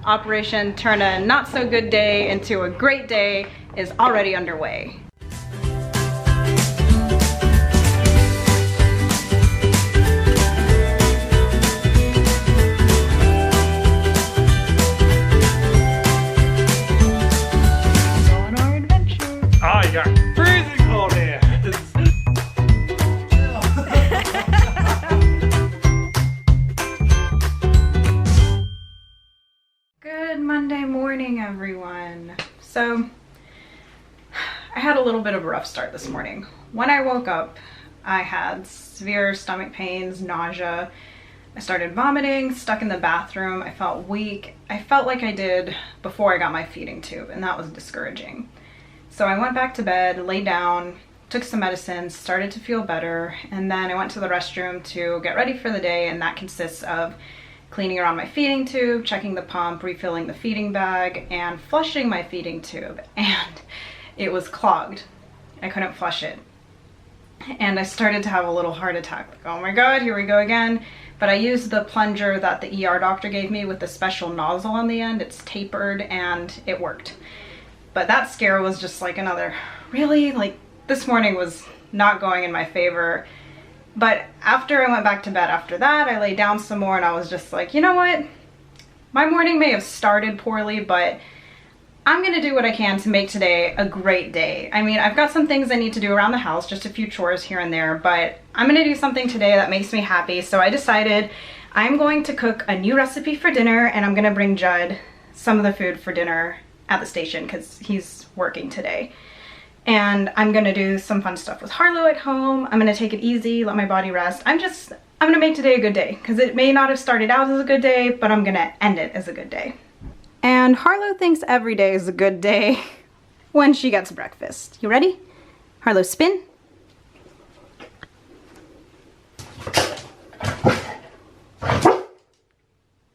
Operation Turn a Not So Good Day into a Great Day is already underway. On our adventure. Oh, you got freezing cold here. Good Monday morning, everyone. So, I had a little bit of a rough start this morning. When I woke up, I had severe stomach pains, nausea. I started vomiting, stuck in the bathroom. I felt weak. I felt like I did before I got my feeding tube, and that was discouraging. So I went back to bed, laid down, took some medicine, started to feel better, and then I went to the restroom to get ready for the day, and that consists of cleaning around my feeding tube, checking the pump, refilling the feeding bag, and flushing my feeding tube. And it was clogged. I couldn't flush it. And I started to have a little heart attack. Like, oh my God, here we go again. But I used the plunger that the ER doctor gave me with the special nozzle on the end. It's tapered and it worked. But that scare was just like another, really? Like, this morning was not going in my favor. But after I went back to bed after that, I laid down some more and I was just like, you know what? My morning may have started poorly, but I'm gonna do what I can to make today a great day. I mean, I've got some things I need to do around the house, just a few chores here and there, but I'm gonna do something today that makes me happy. So I decided I'm going to cook a new recipe for dinner, and I'm gonna bring Judd some of the food for dinner at the station because he's working today. And I'm gonna do some fun stuff with Harlow at home. I'm gonna take it easy, let my body rest. I'm gonna make today a good day because it may not have started out as a good day, but I'm gonna end it as a good day. And Harlow thinks every day is a good day when she gets breakfast. You ready? Harlow, spin.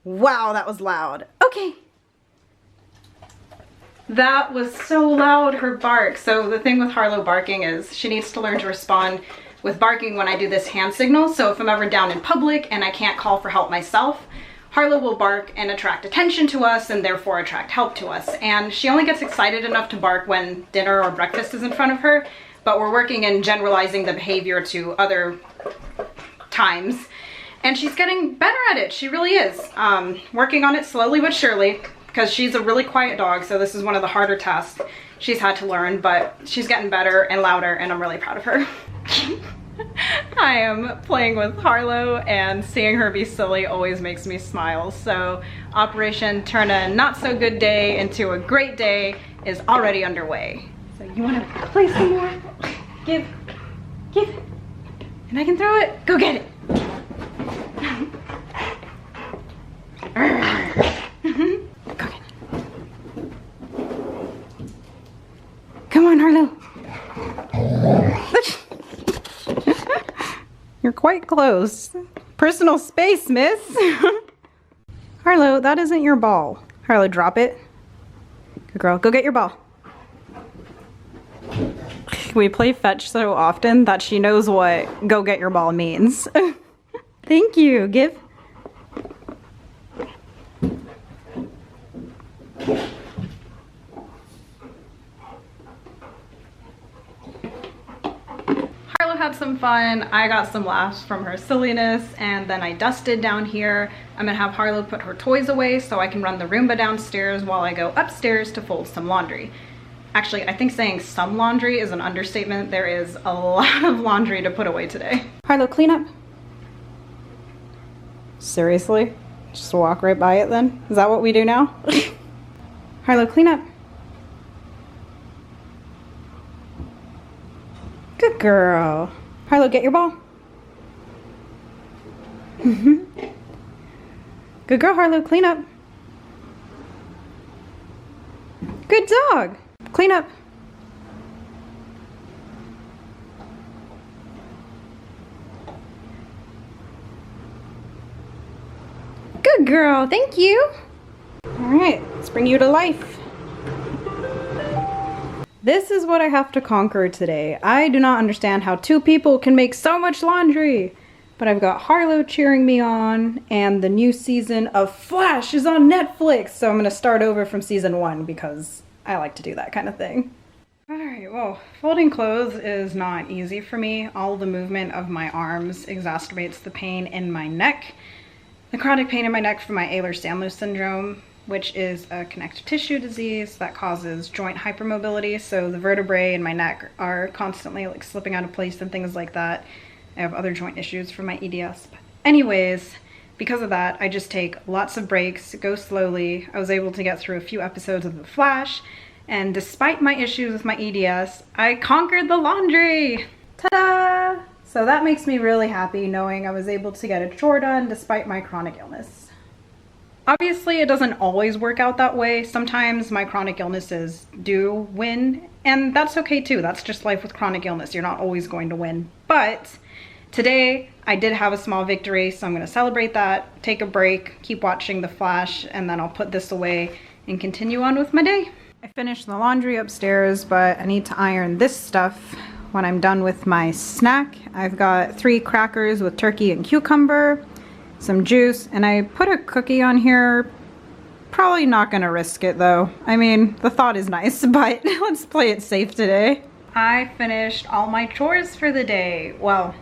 Wow, that was loud. Okay. That was so loud, her bark. So the thing with Harlow barking is she needs to learn to respond with barking when I do this hand signal. So if I'm ever down in public and I can't call for help myself, Harlow will bark and attract attention to us and therefore attract help to us. And she only gets excited enough to bark when dinner or breakfast is in front of her, but we're working in generalizing the behavior to other times. And she's getting better at it, she really is. Working on it slowly but surely, because she's a really quiet dog, so this is one of the harder tasks she's had to learn, but she's getting better and louder, and I'm really proud of her. I am playing with Harlow, and seeing her be silly always makes me smile. So Operation Turn a Not So Good Day into a Great Day is already underway. So you want to play some more? Give, and I can throw it. Go get it. Come on, Harlow. You're quite close. Personal space, miss. Harlow, that isn't your ball. Harlow, drop it. Good girl, go get your ball. We play fetch so often that she knows what go get your ball means. Thank you, give. Harlow had some fun. I got some laughs from her silliness, and then I dusted down here. I'm gonna have Harlow put her toys away so I can run the Roomba downstairs while I go upstairs to fold some laundry. Actually, I think saying some laundry is an understatement. There is a lot of laundry to put away today. Harlow, clean up. Seriously? Just walk right by it then? Is that what we do now? Harlow, clean up. Good girl. Harlow, get your ball. Good girl, Harlow, clean up. Good dog. Clean up. Good girl, thank you. All right, let's bring you to life. This is what I have to conquer today. I do not understand how two people can make so much laundry. But I've got Harlow cheering me on, and the new season of Flash is on Netflix, so I'm gonna start over from season 1 because I like to do that kind of thing. Alright, well, folding clothes is not easy for me. All the movement of my arms exacerbates the pain in my neck. The chronic pain in my neck from my Ehlers-Danlos syndrome, which is a connective tissue disease that causes joint hypermobility, so the vertebrae in my neck are constantly like slipping out of place and things like that. I have other joint issues from my EDS. But anyways, because of that, I just take lots of breaks, go slowly. I was able to get through a few episodes of The Flash, and despite my issues with my EDS, I conquered the laundry! Ta-da! So that makes me really happy knowing I was able to get a chore done despite my chronic illness. Obviously, it doesn't always work out that way. Sometimes my chronic illnesses do win, and that's okay too. That's just life with chronic illness. You're not always going to win. But today, I did have a small victory, so I'm gonna celebrate that, take a break, keep watching The Flash, and then I'll put this away and continue on with my day. I finished the laundry upstairs, but I need to iron this stuff when I'm done with my snack. I've got 3 crackers with turkey and cucumber, some juice, and I put a cookie on here. Probably not gonna risk it though. I mean, the thought is nice, but let's play it safe today. I finished all my chores for the day. Well,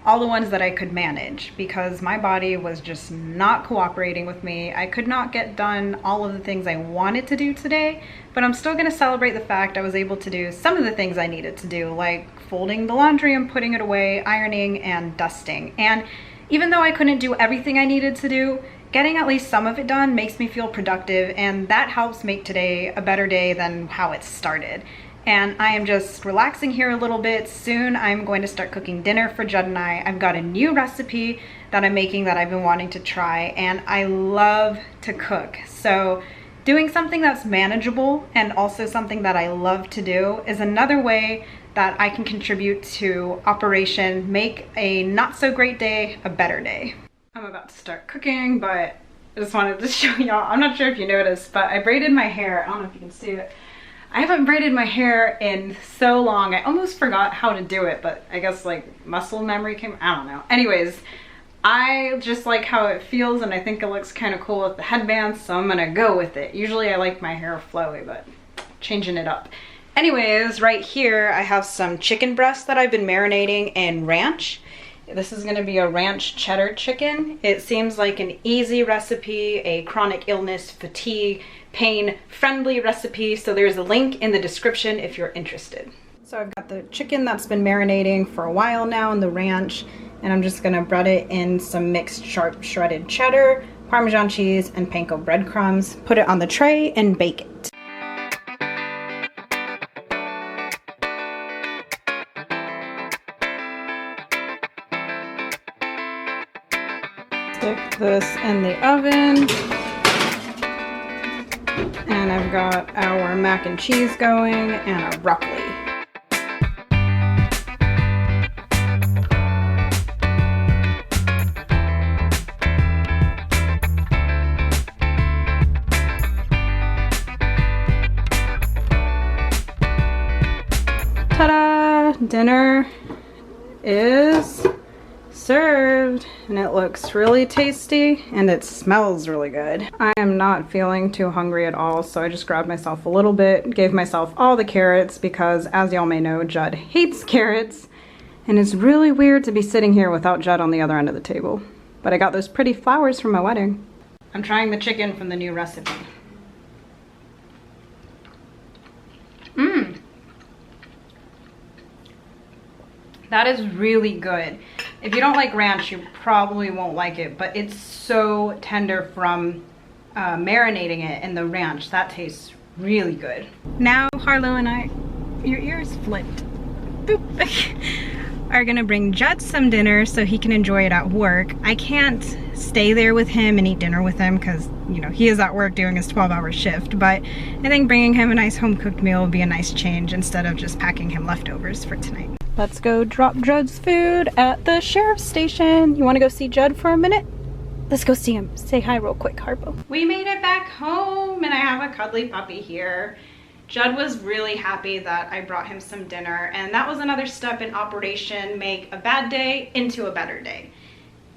all the ones that I could manage, because my body was just not cooperating with me. I could not get done all of the things I wanted to do today, but I'm still gonna celebrate the fact I was able to do some of the things I needed to do, like folding the laundry and putting it away, ironing and dusting. And even though I couldn't do everything I needed to do, getting at least some of it done makes me feel productive, and that helps make today a better day than how it started. And I am just relaxing here a little bit. Soon I'm going to start cooking dinner for Judd and I. I've got a new recipe that I'm making that I've been wanting to try, and I love to cook. So doing something that's manageable and also something that I love to do is another way that I can contribute to Operation Make a Not So Great Day a Better Day. I'm about to start cooking, but I just wanted to show y'all. I'm not sure if you noticed, but I braided my hair. I don't know if you can see it. I haven't braided my hair in so long. I almost forgot how to do it, but I guess like muscle memory came, I don't know. Anyways, I just like how it feels, and I think it looks kind of cool with the headbands, so I'm gonna go with it. Usually I like my hair flowy, but changing it up. Anyways, right here I have some chicken breasts that I've been marinating in ranch. This is gonna be a ranch cheddar chicken. It seems like an easy recipe, a chronic illness, fatigue, pain-friendly recipe, so there's a link in the description if you're interested. So I've got the chicken that's been marinating for a while now in the ranch, and I'm just gonna bread it in some mixed sharp shredded cheddar, Parmesan cheese, and panko breadcrumbs. Put it on the tray and bake it. Stick this in the oven. And I've got our mac and cheese going and our broccoli. Ta-da! Dinner is served, and it looks really tasty and it smells really good. I am not feeling too hungry at all, so I just grabbed myself a little bit, gave myself all the carrots because, as y'all may know, Judd hates carrots, and it's really weird to be sitting here without Judd on the other end of the table. But I got those pretty flowers from my wedding. I'm trying the chicken from the new recipe. That is really good. If you don't like ranch, you probably won't like it, but it's so tender from marinating it in the ranch. That tastes really good. Now Harlow and I, your ears flipped, boop, are gonna bring Judd some dinner so he can enjoy it at work. I can't stay there with him and eat dinner with him because, you know, he is at work doing his 12-hour shift, but I think bringing him a nice home-cooked meal will be a nice change instead of just packing him leftovers for tonight. Let's go drop Judd's food at the sheriff's station. You want to go see Judd for a minute? Let's go see him. Say hi real quick, Harpo. We made it back home, and I have a cuddly puppy here. Judd was really happy that I brought him some dinner, and that was another step in Operation Make a Bad Day into a Better Day.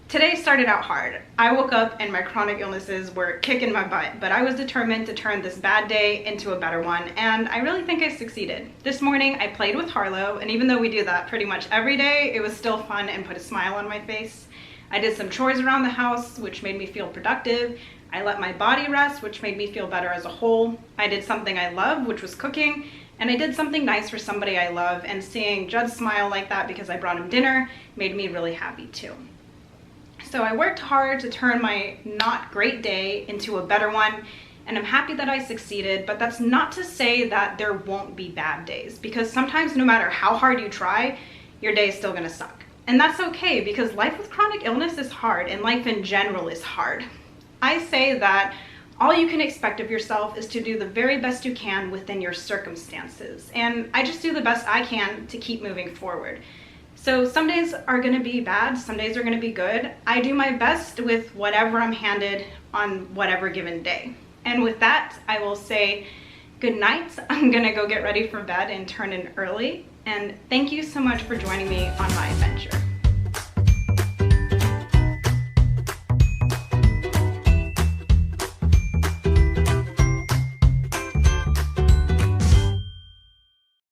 Today started out hard. I woke up and my chronic illnesses were kicking my butt, but I was determined to turn this bad day into a better one, and I really think I succeeded. This morning I played with Harlow, and even though we do that pretty much every day, it was still fun and put a smile on my face. I did some chores around the house, which made me feel productive. I let my body rest, which made me feel better as a whole. I did something I love, which was cooking, and I did something nice for somebody I love, and seeing Judd smile like that because I brought him dinner made me really happy too. So I worked hard to turn my not great day into a better one, and I'm happy that I succeeded, but that's not to say that there won't be bad days, because sometimes no matter how hard you try, your day is still gonna suck. And that's okay, because life with chronic illness is hard, and life in general is hard. I say that all you can expect of yourself is to do the very best you can within your circumstances, and I just do the best I can to keep moving forward. So some days are gonna be bad, some days are gonna be good. I do my best with whatever I'm handed on whatever given day. And with that, I will say good night. I'm gonna go get ready for bed and turn in early. And thank you so much for joining me on my adventure.